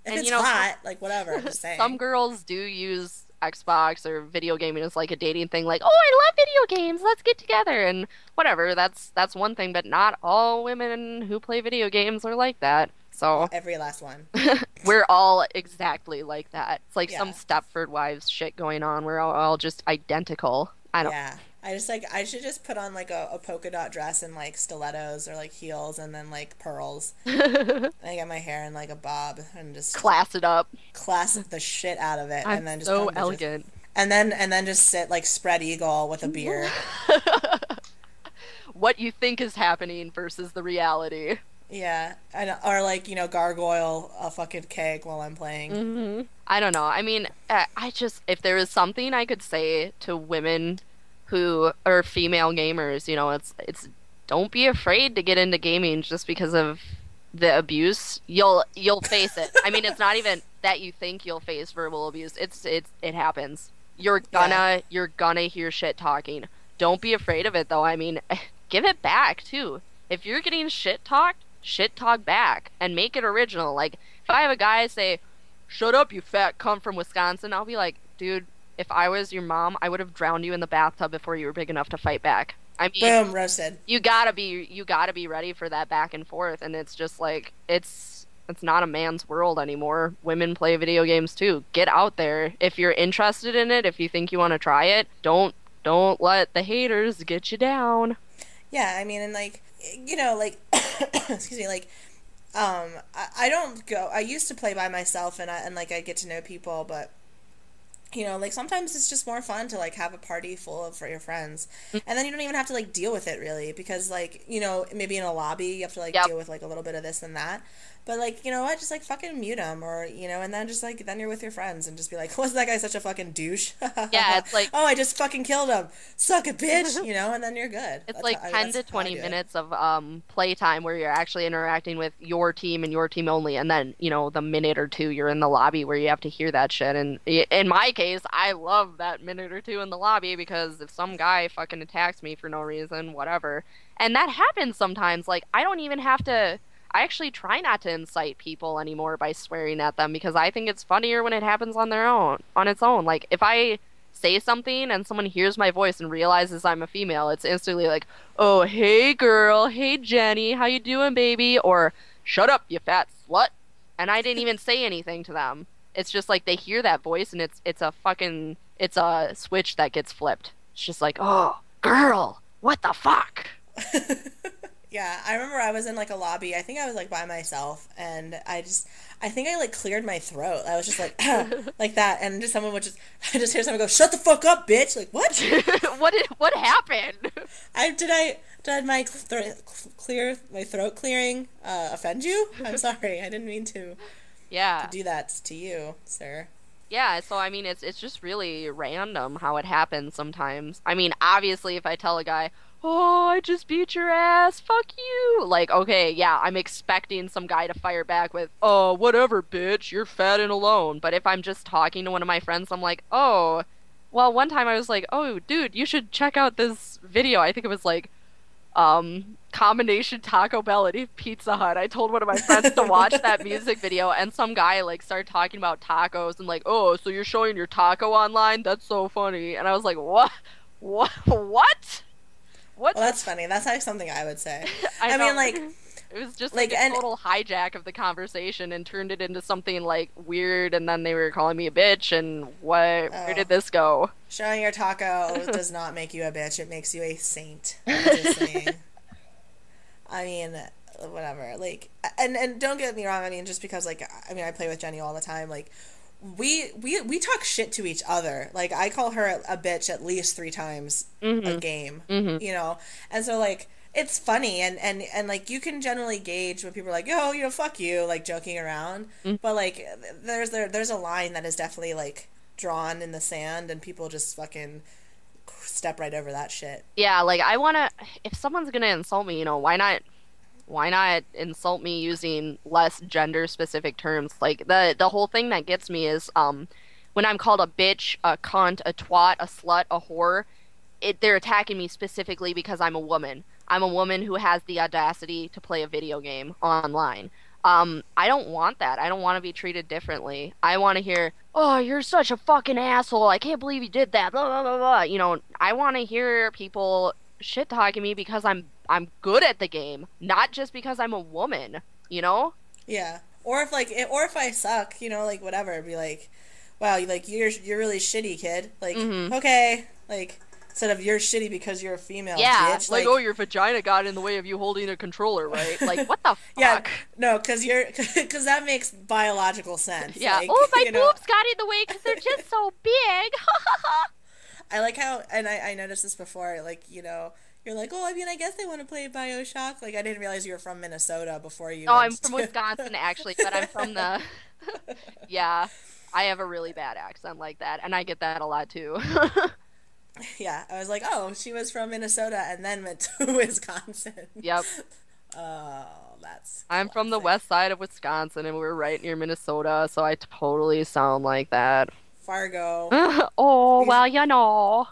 it's hot, like whatever, I'm just saying. Some girls do use Xbox or video gaming as like a dating thing, like, oh, I love video games, let's get together, and whatever. That's one thing, but not all women who play video games are like that. So every last one. We're all exactly like that. It's like Yeah. some Stepford Wives shit going on. We're all just identical. I don't. Yeah. I should just put on like a polka dot dress and like stilettos or like heels and then like pearls. And I get my hair in like a bob and just Class it up. class the shit out of it. I'm and then just so come to elegant. and then just sit like spread eagle with a beer. What you think is happening versus the reality. Yeah. Or like, gargoyle a fucking keg while I'm playing. Mm-hmm. I don't know. I mean, if there is something I could say to women who are female gamers, it's don't be afraid to get into gaming just because of the abuse. You'll face it. I mean, it's not even that you think you'll face verbal abuse. It happens. You're gonna hear shit talking. Don't be afraid of it though. I mean, give it back too. If you're getting shit talk back and make it original. Like if I have a guy say, "Shut up, you fat cunt from Wisconsin," I'll be like, dude, if I was your mom, I would have drowned you in the bathtub before you were big enough to fight back. I mean, boom, roasted. You gotta be ready for that back and forth, and it's just like it's not a man's world anymore. Women play video games too. Get out there if you're interested in it. If you think you want to try it, don't let the haters get you down. Yeah, I mean, and like like excuse me, like I don't go. I used to play by myself, and I get to know people, but like sometimes it's just more fun to like have a party full of for your friends, and then you don't even have to like deal with it really, because like maybe in a lobby you have to like deal with like a little bit of this and that, but like what, just like fucking mute them, or and then just like then you're with your friends and just be like, wasn't that guy such a fucking douche? Yeah, it's like, oh, I just fucking killed him, suck it, bitch. And then you're good. It's like 10 to 20 minutes of playtime where you're actually interacting with your team and your team only, and then the minute or two you're in the lobby where you have to hear that shit. And in my case, I love that minute or two in the lobby, because if some guy fucking attacks me for no reason, whatever, and that happens sometimes, like I don't even have to. I actually try not to incite people anymore by swearing at them, because I think it's funnier when it happens on its own. Like if I say something and someone hears my voice and realizes I'm a female, it's instantly like, oh, hey girl, hey Jenny, how you doing, baby? Or shut up, you fat slut. And I didn't even say anything to them. It's just like they hear that voice and it's a switch that gets flipped. It's just like, oh, girl, what the fuck? Yeah, I remember I was in like a lobby. I think I was like by myself, and I think I like cleared my throat. I was just like like that, and just someone would I just hear someone go, "Shut the fuck up, bitch!" Like what? What happened? Did my throat clearing offend you? I'm sorry, I didn't mean to. Yeah. To do that to you, sir. Yeah, so I mean, it's just really random how it happens sometimes. I mean, obviously, if I tell a guy, oh, I just beat your ass, fuck you. Like, okay, yeah, I'm expecting some guy to fire back with, oh, whatever, bitch, you're fat and alone. But if I'm just talking to one of my friends, I'm like, oh, well, one time I was like, oh, dude, you should check out this video. I think it was like, combination Taco Bell and Pizza Hut. I told one of my friends to watch that music video, and some guy like started talking about tacos and like, oh, so you're showing your taco online? That's so funny. And I was like, what? What? Well, that's funny. That's like something I would say. I mean, like, it was just like a total hijack of the conversation and turned it into something like weird, and then they were calling me a bitch, and where did this go? Showing your taco does not make you a bitch. It makes you a saint. I'm just saying. I mean, whatever. Like, and don't get me wrong. I mean, just because like I play with Jenny all the time. Like, we talk shit to each other. Like, I call her a bitch at least 3 times a game. You know, and so like it's funny and like you can generally gauge when people are like, oh, you know, fuck you, like joking around. But like there's a line that is definitely like drawn in the sand, and people just fucking step right over that shit. Yeah, like I wanna, if someone's gonna insult me, you know, why not insult me using less gender specific terms? Like the whole thing that gets me is when I'm called a bitch, a cunt, a twat, a slut, a whore, they're attacking me specifically because I'm a woman. I'm a woman who has the audacity to play a video game online. I don't want that. I don't want to be treated differently. I want to hear, oh, you're such a fucking asshole. I can't believe you did that. Blah, blah, blah, blah. You know, I want to hear people shit talking me because I'm good at the game, not just because I'm a woman, you know? Yeah. Or if I suck, you know, like whatever, be like, wow, like you're really shitty, kid. Like, okay, like instead of you're shitty because you're a female, yeah, bitch. Like, oh, your vagina got in the way of you holding a controller, right? Like, what the fuck? Yeah, no, because that makes biological sense. Yeah. Like, oh, my boobs got in the way because they're just so big. I like how, and I noticed this before, like, you know, you're like, oh, I mean, I guess they want to play BioShock. Like, I didn't realize you were from Minnesota before you. Oh, I'm from Wisconsin, actually, but I'm from the. Yeah, I have a really bad accent like that, and I get that a lot too. Yeah, I was like, oh, she was from Minnesota and then went to Wisconsin. Yep. Oh, that's I'm from the west side of Wisconsin, and we're right near Minnesota, so I totally sound like that. Fargo. Oh, well, you know.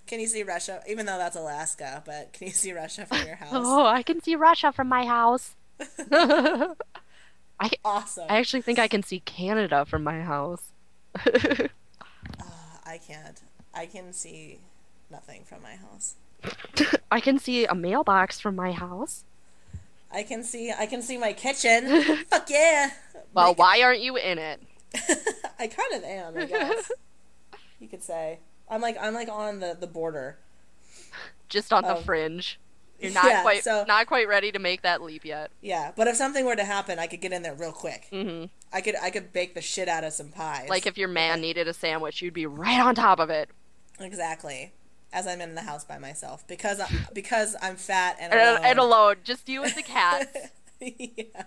Can you see Russia? Even though that's Alaska, but can you see Russia from your house? Oh, I can see Russia from my house. Awesome. I actually think I can see Canada from my house. I can't. I can see nothing from my house. I can see a mailbox from my house. I can see my kitchen. Fuck yeah. Well, why aren't you in it? I kind of am, I guess. You could say. I'm like on the border. Just on the fringe. You're not quite ready to make that leap yet. Yeah, but if something were to happen, I could get in there real quick. I could bake the shit out of some pies. Like if your man needed a sandwich, you'd be right on top of it. Exactly. As I'm in the house by myself because I'm fat and alone. Just you and the cats. Yeah.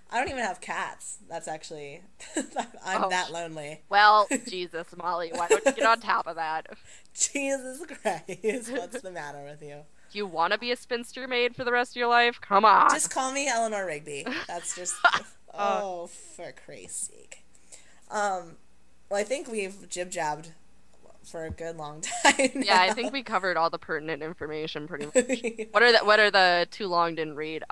I don't even have cats. That's actually I'm that lonely. Well, Jesus, Molly, why don't you get on top of that? Jesus Christ, what's the matter with you? Do you want to be a spinster maid for the rest of your life? Come on. Just call me Eleanor Rigby. That's just oh, for Christ's sake. Well, I think we've jib-jabbed for a good long time now. Yeah, I think we covered all the pertinent information pretty much. Yeah. What are the too long didn't read?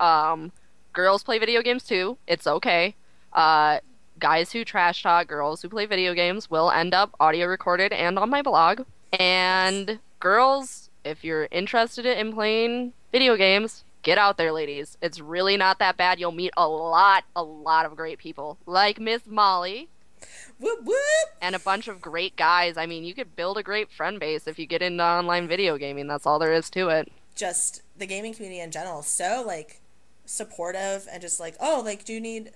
Girls play video games too. It's okay. Guys who trash talk girls who play video games will end up audio recorded and on my blog. And girls, if you're interested in playing video games, get out there, ladies. It's really not that bad. You'll meet a lot of great people, like Miss Molly. Whoop, whoop. And a bunch of great guys. I mean, you could build a great friend base if you get into online video gaming. That's all there is to it. Just the gaming community in general is so, like, supportive and just like, oh, like, do you need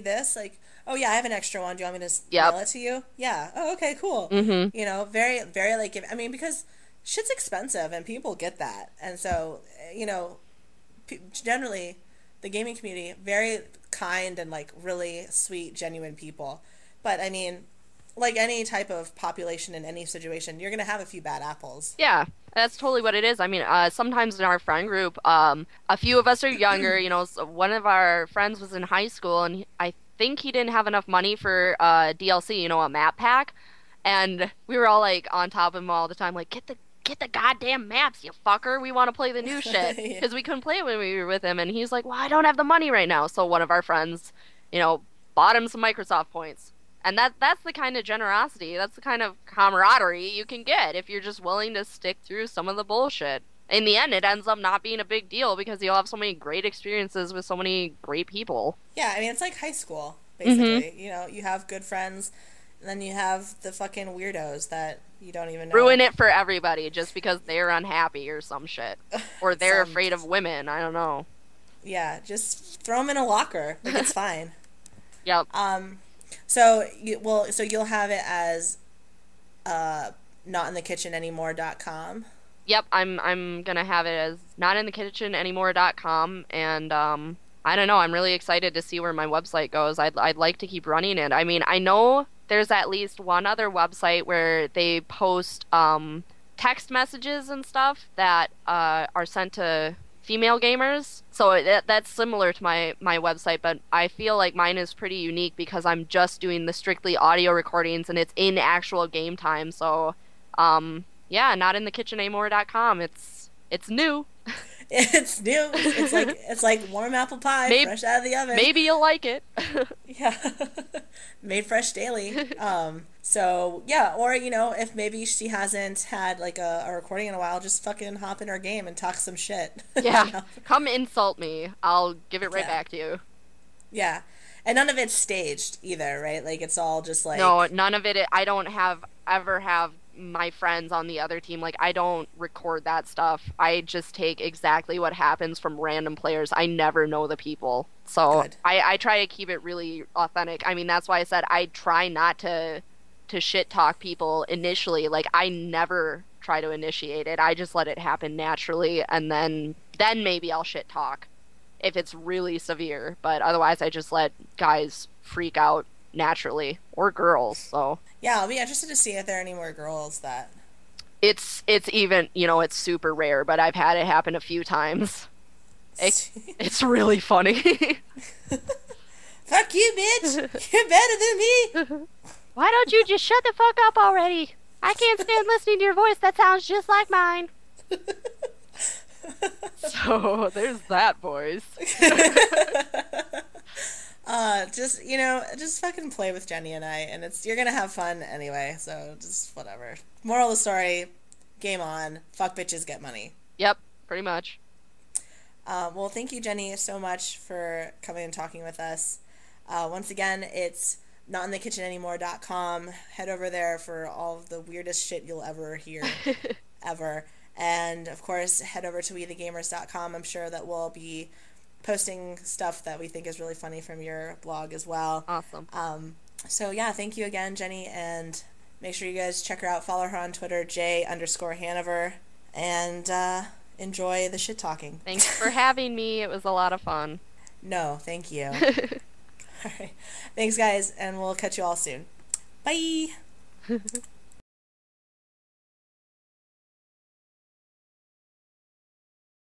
this? Like, oh, yeah, I have an extra one. Do you want me to mail it to you? Yeah. Oh, okay, cool. You know, very, very, like, I mean, because shit's expensive and people get that. And so, you know, generally, the gaming community, very kind and, like, really sweet, genuine people. But, I mean, like any type of population in any situation, you're going to have a few bad apples. Yeah, that's totally what it is. I mean, sometimes in our friend group, a few of us are younger. You know, so one of our friends was in high school, and I think he didn't have enough money for DLC, you know, a map pack. And we were all, like, on top of him all the time, like, get the goddamn maps, you fucker. We want to play the new shit. Because we couldn't play it when we were with him. And he's like, well, I don't have the money right now. So one of our friends, you know, bought him some Microsoft points. And that's the kind of generosity, that's the kind of camaraderie you can get if you're just willing to stick through some of the bullshit. In the end, it ends up not being a big deal because you'll have so many great experiences with so many great people. Yeah, I mean, it's like high school, basically. You know, you have good friends, and then you have the fucking weirdos that you don't even know. Ruin it for everybody just because they're unhappy or some shit. Or they're afraid of women, I don't know. Yeah, just throw them in a locker. Like, it's fine. Yep. So you'll have it as notinthekitchenanymore.com. Yep, I'm gonna have it as notinthekitchenanymore.com, and I don't know, I'm really excited to see where my website goes. I'd like to keep running it. I mean, I know there's at least one other website where they post text messages and stuff that are sent to female gamers. So that's similar to my website, but I feel like mine is pretty unique because I'm just doing the strictly audio recordings and it's in actual game time. So yeah, notinthekitchenanymore.com. It's new. It's new. It's like warm apple pie, fresh out of the oven. Maybe you'll like it. Yeah. Made fresh daily. So yeah, or if maybe she hasn't had like a recording in a while, just fucking hop in her game and talk some shit. Yeah. Come insult me. I'll give it right back to you. Yeah. And none of it's staged either, right? Like, it's all just like... No, none of it. I don't ever have my friends on the other team. Like, I don't record that stuff. I just take exactly what happens from random players. I never know the people. So I try to keep it really authentic. I mean, that's why I said I try not to shit talk people initially. Like, I never try to initiate it. I just let it happen naturally, and then maybe I'll shit talk if it's really severe. But otherwise, I just let guys freak out naturally, or girls. So yeah, I'll be interested to see if there are any more girls that... It's even, it's super rare, but I've had it happen a few times. It's really funny. Fuck you, bitch! You're better than me! Why don't you just shut the fuck up already? I can't stand listening to your voice. That sounds just like mine. So, there's that voice. Just fucking play with Jenny and I, and you're gonna have fun anyway, so just whatever. Moral of the story, game on, fuck bitches, get money. Yep, pretty much. Well, thank you, Jenny, so much for coming and talking with us. Once again, it's notinthekitchenanymore.com. Head over there for all of the weirdest shit you'll ever hear, ever. And, of course, head over to wethegamerz.com. I'm sure that we'll be posting stuff that we think is really funny from your blog as well. Awesome. So, yeah, thank you again, Jenny, and make sure you guys check her out. Follow her on Twitter, J_Haniver, and enjoy the shit talking. Thanks for having me. It was a lot of fun. No, thank you. All right. Thanks, guys, and we'll catch you all soon. Bye!